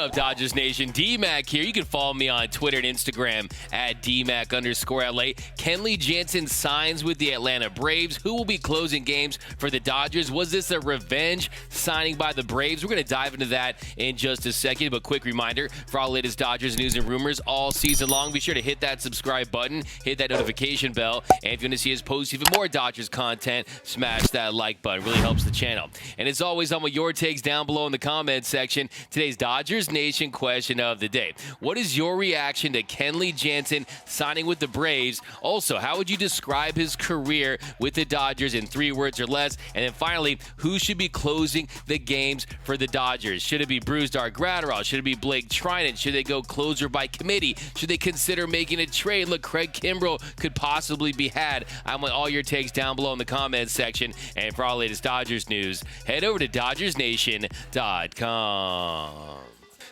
up, Dodgers Nation? D-Mac here. You can follow me on Twitter and Instagram at DMac_LA. Kenley Jansen signs with the Atlanta Braves. Who will be closing games for the Dodgers? Was this a revenge signing by the Braves? We're going to dive into that in just a second. But quick reminder, for all latest Dodgers news and rumors all season long, be sure to hit that subscribe button, hit that notification bell, and if you want to see us post even more Dodgers content, smash that like button. It really helps the channel. And as always, I want your takes down below in the comments section. Today's Dodgers Nation question of the day: what is your reaction to Kenley Jansen signing with the Braves? Also, how would you describe his career with the Dodgers in 3 words or less? And then finally, who should be closing the games for the Dodgers? Should it be Brusdar Graterol? Should it be Blake Trinan? Should they go closer by committee? Should they consider making a trade? Look, Craig Kimbrel could possibly be had. I want all your takes down below in the comments section. And for all latest Dodgers news, head over to DodgersNation.com.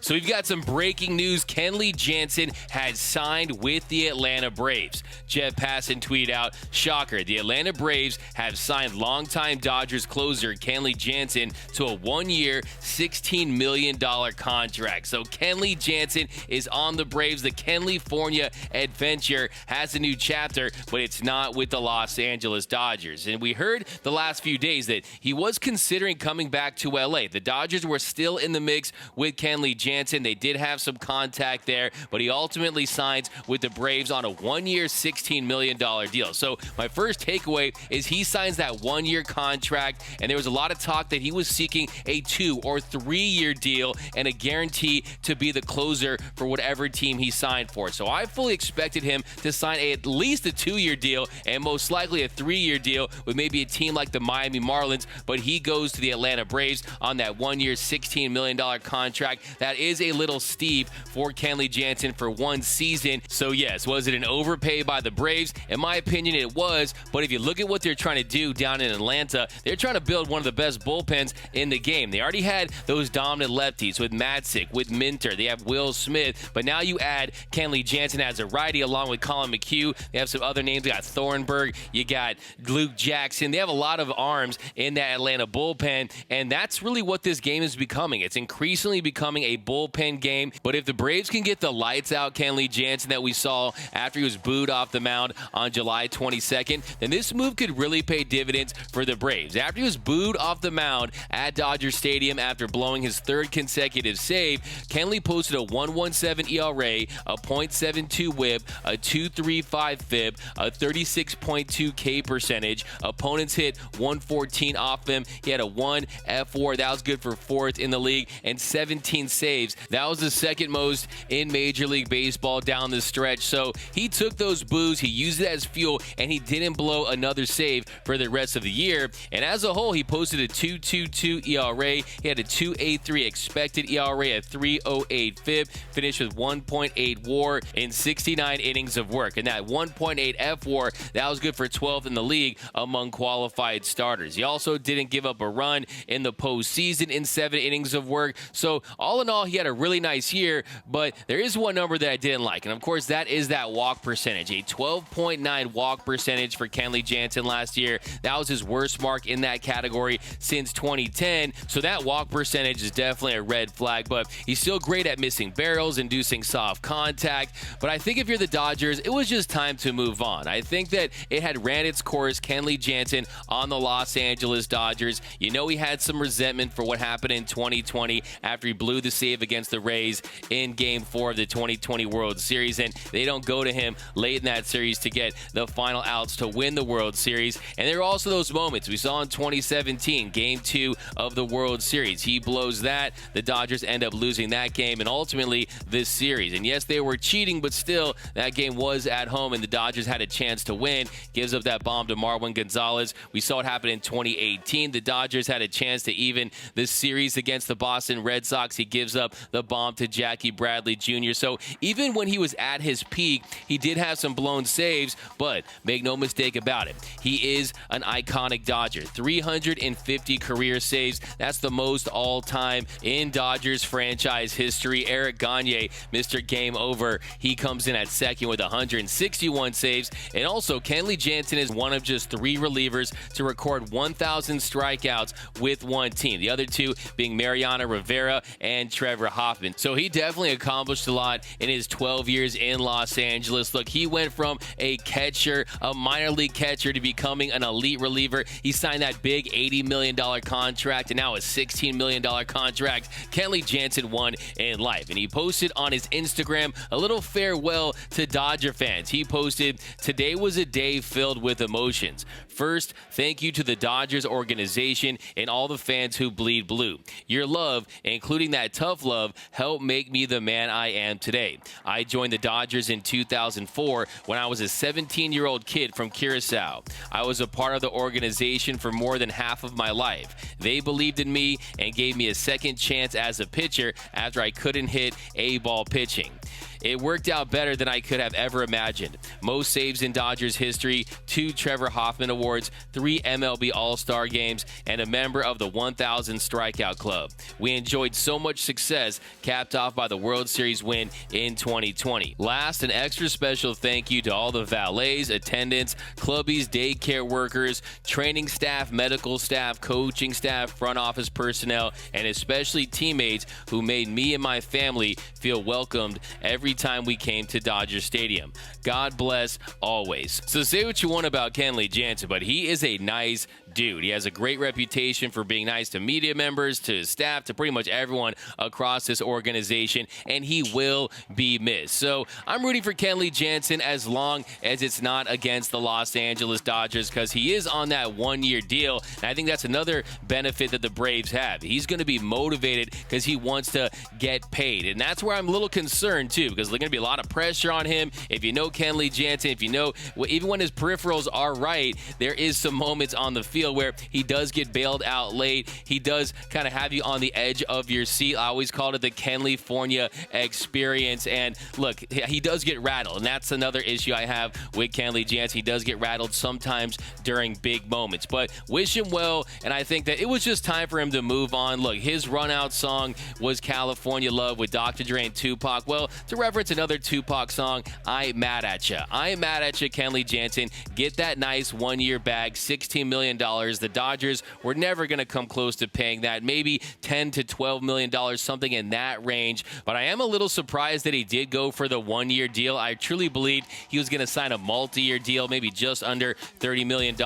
So we've got some breaking news. Kenley Jansen has signed with the Atlanta Braves. Jeff Passan tweeted out, shocker, the Atlanta Braves have signed longtime Dodgers closer Kenley Jansen to a 1-year, $16 million contract. So Kenley Jansen is on the Braves. The Kenleyfornia adventure has a new chapter, but it's not with the Los Angeles Dodgers. And we heard the last few days that he was considering coming back to LA. The Dodgers were still in the mix with Kenley Jansen. They did have some contact there, but he ultimately signs with the Braves on a 1-year, $16 million deal. So my first takeaway is he signs that 1-year contract, and there was a lot of talk that he was seeking a 2- or 3-year deal and a guarantee to be the closer for whatever team he signed for. So I fully expected him to sign at least a 2-year deal and most likely a 3-year deal with maybe a team like the Miami Marlins, but he goes to the Atlanta Braves on that 1-year, $16 million contract. That is a little steep for Kenley Jansen for 1 season. So yes, was it an overpay by the Braves? In my opinion, it was. But if you look at what they're trying to do down in Atlanta, they're trying to build one of the best bullpens in the game. They already had those dominant lefties with Matzik, with Minter. They have Will Smith. But now you add Kenley Jansen as a righty along with Colin McHugh. They have some other names. You got Thornburg. You got Luke Jackson. They have a lot of arms in that Atlanta bullpen. And that's really what this game is becoming. It's increasingly becoming a bullpen game. But if the Braves can get the lights out Kenley Jansen that we saw after he was booed off the mound on July 22nd, then this move could really pay dividends for the Braves. After he was booed off the mound at Dodger Stadium after blowing his 3rd consecutive save, Kenley posted a 1.17 ERA, a .72 whip, a 2.35 FIP, a 36.2 K percentage. Opponents hit 114 off him. He had a 1 F4. That was good for 4th in the league, and 17 saves. That was the 2nd most in Major League Baseball down the stretch. So he took those boos, he used it as fuel, and he didn't blow another save for the rest of the year. And as a whole, he posted a 2.22 ERA. He had a 2.83 expected ERA, a 3.08 FIP, finished with 1.8 WAR in 69 innings of work. And that 1.8 F WAR, that was good for 12th in the league among qualified starters. He also didn't give up a run in the postseason in 7 innings of work. So all in all, he had a really nice year, but there is one number that I didn't like, and of course that is that walk percentage. A 12.9 walk percentage for Kenley Jansen last year. That was his worst mark in that category since 2010, so that walk percentage is definitely a red flag. But he's still great at missing barrels, inducing soft contact. But I think if you're the Dodgers, it was just time to move on. I think that it had ran its course. Kenley Jansen on the Los Angeles Dodgers, you know, he had some resentment for what happened in 2020 after he blew the save against the Rays in Game 4 of the 2020 World Series, and they don't go to him late in that series to get the final outs to win the World Series. And there are also those moments we saw in 2017, Game 2 of the World Series. He blows that. The Dodgers end up losing that game and ultimately this series. And yes, they were cheating, but still, that game was at home, and the Dodgers had a chance to win. Gives up that bomb to Marwin Gonzalez. We saw it happen in 2018. The Dodgers had a chance to even this series against the Boston Red Sox. He gives up the bomb to Jackie Bradley Jr. So even when he was at his peak, he did have some blown saves, but make no mistake about it, he is an iconic Dodger. 350 career saves. That's the most all-time in Dodgers franchise history. Eric Gagne, Mr. Game Over, he comes in at second with 161 saves. And also, Kenley Jansen is one of just 3 relievers to record 1,000 strikeouts with one team. The other 2 being Mariano Rivera and Trevor Trevor Hoffman. So he definitely accomplished a lot in his 12 years in Los Angeles. Look, he went from a catcher, a minor league catcher, to becoming an elite reliever. He signed that big $80 million contract and now a $16 million contract Kenley Jansen won in life. And he posted on his Instagram a little farewell to Dodger fans. He posted, "Today was a day filled with emotions. First, thank you to the Dodgers organization and all the fans who bleed blue. Your love, including that tough love, helped make me the man I am today. I joined the Dodgers in 2004 when I was a 17-year-old kid from Curacao. I was a part of the organization for more than half of my life. They believed in me and gave me a second chance as a pitcher after I couldn't hit A-ball pitching. It worked out better than I could have ever imagined. Most saves in Dodgers history, 2 Trevor Hoffman Awards, 3 MLB All-Star games, and a member of the 1,000 Strikeout Club. We enjoyed so much success, capped off by the World Series win in 2020. Last, an extra special thank you to all the valets, attendants, clubbies, daycare workers, training staff, medical staff, coaching staff, front office personnel, and especially teammates who made me and my family feel welcomed every time we came to Dodger Stadium. God bless always." So say what you want about Kenley Jansen, but he is a nice dude. He has a great reputation for being nice to media members, to his staff, to pretty much everyone across this organization, and he will be missed. So I'm rooting for Kenley Jansen as long as it's not against the Los Angeles Dodgers, because he is on that one-year deal, and I think that's another benefit that the Braves have. He's going to be motivated because he wants to get paid, and that's where I'm a little concerned too, because there's going to be a lot of pressure on him. If you know Kenley Jansen, if you know, even when his peripherals are right, there is some moments on the field where he does get bailed out late. He does kind of have you on the edge of your seat. I always called it the Kenleyfornia experience. And look, he does get rattled, and that's another issue I have with Kenley Jansen. He does get rattled sometimes during big moments, but wish him well. And I think that it was just time for him to move on. Look, his run out song was California Love with Dr. Dre and Tupac. Well, to reference another Tupac song, I Ain't Mad at Ya. I Ain't Mad at Ya, Kenley Jansen. Get that nice one-year bag, $16 million. The Dodgers were never going to come close to paying that. Maybe $10 to $12 million, something in that range. But I am a little surprised that he did go for the one-year deal. I truly believed he was going to sign a multi-year deal, maybe just under $30 million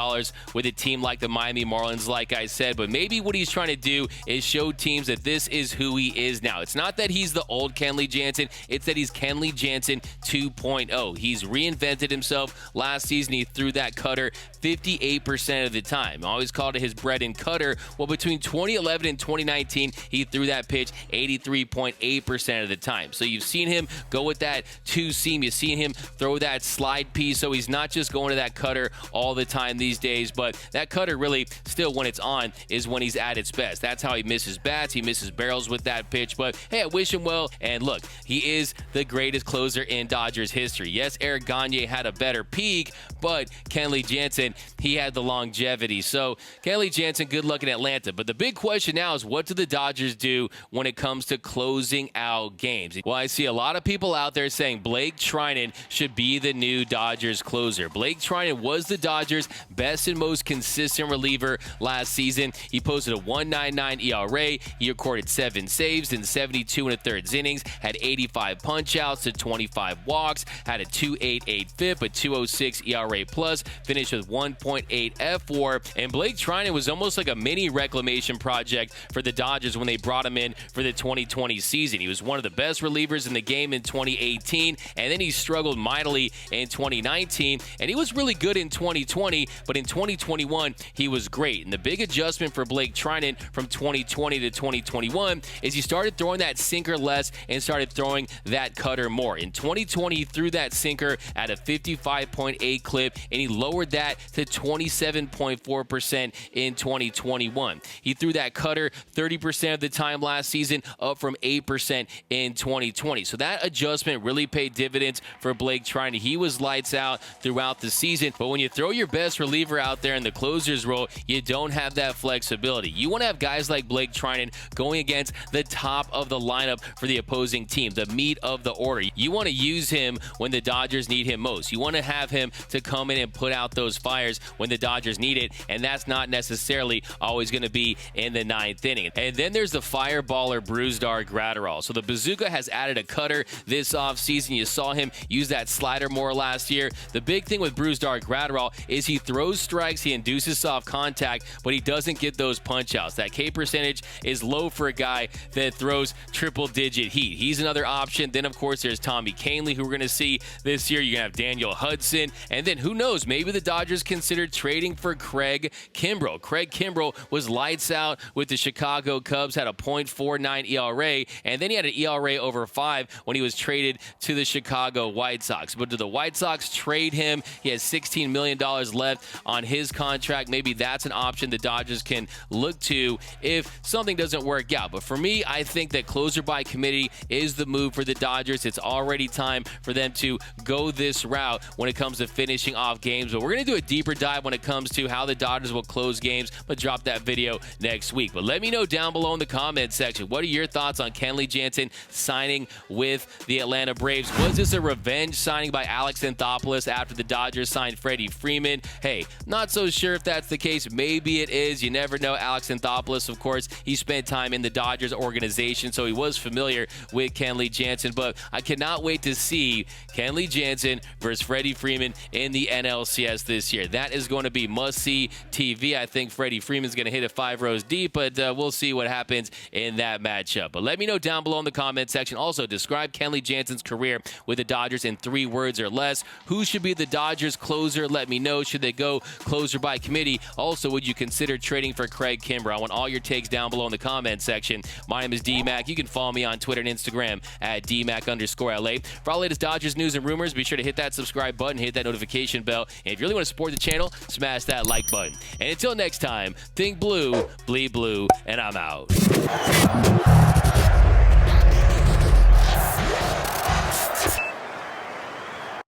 with a team like the Miami Marlins, like I said. But maybe what he's trying to do is show teams that this is who he is now. It's not that he's the old Kenley Jansen. It's that he's Kenley Jansen 2.0. He's reinvented himself. Last season, he threw that cutter 58% of the time. I always called it his bread and cutter. Well, between 2011 and 2019, he threw that pitch 83.8% of the time. So you've seen him go with that two-seam. You've seen him throw that slide piece. So he's not just going to that cutter all the time these days, but that cutter really still, when it's on, is when he's at its best. That's how he misses bats. He misses barrels with that pitch. But hey, I wish him well. And look, he is the greatest closer in Dodgers history. Yes, Eric Gagne had a better peak, but Kenley Jansen, he had the longevity. So Kenley Jansen, good luck in Atlanta. But the big question now is, what do the Dodgers do when it comes to closing out games? Well, I see a lot of people out there saying Blake Treinen should be the new Dodgers closer. Blake Treinen was the Dodgers' best and most consistent reliever last season. He posted a 1.99 ERA. He recorded 7 saves in 72 1/3 innings, had 85 punch-outs to 25 walks, had a 2.88 FIP, a 2.06 ERA plus, finished with 1.8 F4, and Blake Treinen was almost like a mini reclamation project for the Dodgers when they brought him in for the 2020 season. He was one of the best relievers in the game in 2018, and then he struggled mightily in 2019, and he was really good in 2020, but in 2021, he was great. And the big adjustment for Blake Treinen from 2020 to 2021 is he started throwing that sinker less and started throwing that cutter more. In 2020, he threw that sinker at a 55.8 clip, and he lowered that to 27.4% in 2021. He threw that cutter 30% of the time last season, up from 8% in 2020. So that adjustment really paid dividends for Blake Treinen. He was lights out throughout the season, but when you throw your best reliever out there in the closer's role, you don't have that flexibility. You want to have guys like Blake Treinen going against the top of the lineup for the opposing team, the meat of of the order. You want to use him when the Dodgers need him most. You want to have him to come in and put out those fires when the Dodgers need it, and that's not necessarily always going to be in the 9th inning. And then there's the fireballer Brusdar Graterol. So the Bazooka has added a cutter this offseason. You saw him use that slider more last year. The big thing with Brusdar Graterol is he throws strikes, he induces soft contact, but he doesn't get those punch outs. That K percentage is low for a guy that throws triple-digit heat. He's another option. Then, of course, there's Tommy Kenley, who we're going to see this year. You're going to have Daniel Hudson. And then, who knows, maybe the Dodgers considered trading for Craig Kimbrel. Craig Kimbrel was lights out with the Chicago Cubs, had a .49 ERA, and then he had an ERA over 5 when he was traded to the Chicago White Sox. But do the White Sox trade him? He has $16 million left on his contract. Maybe that's an option the Dodgers can look to if something doesn't work out. But for me, I think that closer by committee is the move for the Dodgers. It's already time for them to go this route when it comes to finishing off games. But we're going to do a deeper dive when it comes to how the Dodgers will close games. I'm going to drop that video next week. But let me know down below in the comment section, what are your thoughts on Kenley Jansen signing with the Atlanta Braves? Was this a revenge signing by Alex Anthopoulos after the Dodgers signed Freddie Freeman? Hey, not so sure if that's the case. Maybe it is. You never know. Alex Anthopoulos, of course, he spent time in the Dodgers organization, so he was familiar with Kenley Jansen. But I cannot wait to see Kenley Jansen versus Freddie Freeman in the NLCS this year. That is going to be must-see TV. I think Freddie Freeman's going to hit it 5 rows deep, but we'll see what happens in that matchup. But let me know down below in the comment section. Also, describe Kenley Jansen's career with the Dodgers in 3 words or less. Who should be the Dodgers closer? Let me know. Should they go closer by committee? Also, would you consider trading for Craig Kimbrel? I want all your takes down below in the comment section. My name is D-Mac. You can follow me on Twitter and Instagram at DMac_LA. For all the latest Dodgers news and rumors, be sure to hit that subscribe button, hit that notification bell. And if you really want to support the channel, smash that like button. And until next time, think blue, bleed blue, and I'm out.